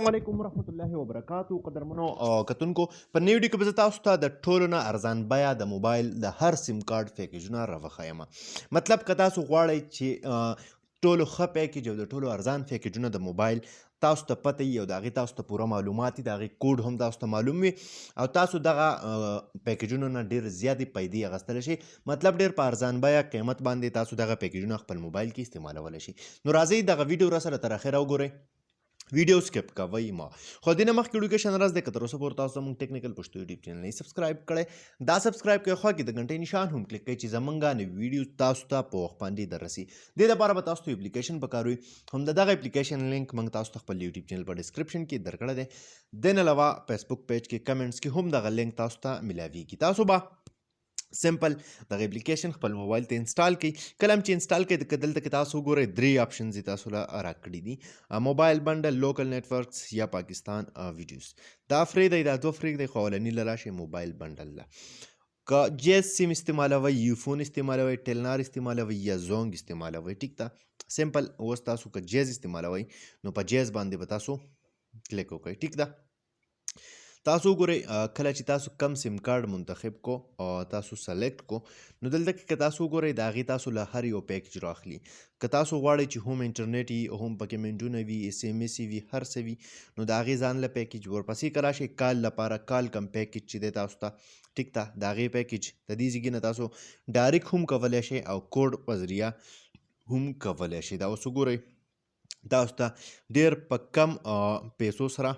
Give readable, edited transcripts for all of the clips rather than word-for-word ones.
السلام علیکم ورحمۃ اللہ وبرکاتہ قدرمنو کتونکو په نیو ویډیو کې به زه تاسو ته د ټولو نه ارزان بیه د موبایل د هر سیم کارت پیکیجونه راوښیم. مطلب که تاسو غواړئ چې ټولو ښه پیکیج او د ټولو ارزان پیکیجونه د موبایل تاسو ته پته وي او د هغې تاسو ته پوره معلومات وي، د هغې کوډ هم تاسو ته معلوم وي او تاسو دغه پیکیجونو نه ډېر زیاتې پیسې اخیستلی شئ. مطلب ډېر په ارزان بیه قیمت باندې تاسو دغه پیکیجونه خپل موبایل کې استعمالولی شئ. نو راځئ دغه ویډیو راسره تر اخره وګورئ، ویډیو سکپ کوئ مه. خو دې نه مخکې ایډوکیشن راز دی که تر اوسه پورې تاسو زموږ ټیکنیکل پښتو یوټیوب چینل نه سبسکرایب کړی، دا سبسکرایب کوئ، خوا کې د غنټۍ نشان هم کلیک کوئ چې زموږ نوي ویډیو تاسو ته په وخت باندې دررسي. دې لپاره به تاسو ته اپلیکیشن پکار وي، هم د دغه اپلیکیشن لینک موږ تاسو ته خپل یوټیوب چینل په ډسکرپشن کې درکړی دی. دې نه علاوه فیسبوک پیج کې کمنټس کې هم دغه لینک تاسو ته ملاویږي. تاسو به سمپل دغه اپلیکیشن خپل موبایل ته انسټال کړئ. کله چې انسټال کړئ د دلته کې تاسو وګورئ 3 آپشنز یې تاسو له راکړي دي: موبایل بنډل، لوکل نیټورکس یا پاکستان ویډیوز. دا فری دی، دا 2 فری دی، خو اولني له راشئ موبایل بنډل له. که جیز سیم استعمالوئ، یوفون استعمالوئ، ټیلنار استعمالوئ یا زونګ استعمالوئ، ټیک ده سمپل. اوس تاسو که جیز استعمالوئ نو په جیز باندې به تاسو کلیک وکړئ، ټیک ده. تاسو وګورئ کله چې تاسو کم سیم کارت منتخب کو او تاسو سلیکټ کو نو دلته کې که تاسو وګورئ د هغې تاسو له هر یو پیکیج راخلي. که تاسو غواړئ چې هم انټرنیټ وي، هم پکې منټونه وي، اس ام اس وي، هر څه وي، نو د هغې ځان له پیکیج ورپسې که راشئ کال لپاره کال کم پیکیج چې دی تاسو ته، ټیک ده، د هغې پیکیج د دې ځایږي نه تاسو ډایرکټ هم کولی شئ او کوډ په ذریعه هم کولی شئ. دا اوس وګورئ تاسو ته ډېر په کم پیسو سره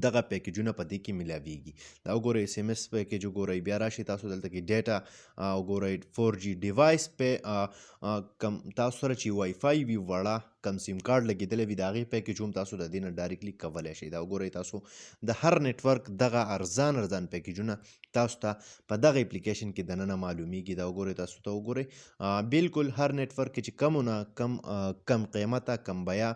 دغه پیکیجونه په دې کې ملاویږي. دا وګورئ اس ام اس پیکیج وګورئ، بیا راشئ تاسو دلته کې ډیټا وګورئ، 4G ډیوایس په کم تاسو سره چې وای فای وي وړه کم سیم کارت لګېدلی وي د هغې پیکیج هم تاسو د دې نه ډایرکټلی کولی شئ. دا وګورئ تاسو د هر نیټورک دغه ارزان پیکیجونه تاسو ته په دغه اپلیکیشن کې دننه معلومیږي. دا وګورئ تاسو ته وګورئ بالکل هر نیټورک کې چې کم نه کم قیمته، کم بیه،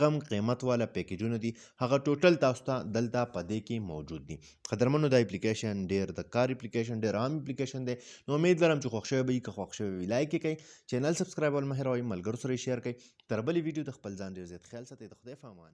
کم قیمت والا پیکیجونه دي هغه ټوټل تاسو ته دلته په دې کې موجود دي. قدرمنو دا اپلیکیشن ډېر د کار اپلیکیشن، ډېر عام اپلیکیشن دی. نو امید لرم چې خوښ شوی به وي. که خوښ شوی وي لایک یې کړئ، چینل سبسکرایبول مه هېروئ، ملګرو سره یې شیر کړئ. تر بلې ویډیو د خپل ځان ډېر زیات خیال ساتئ. د خدای په امان.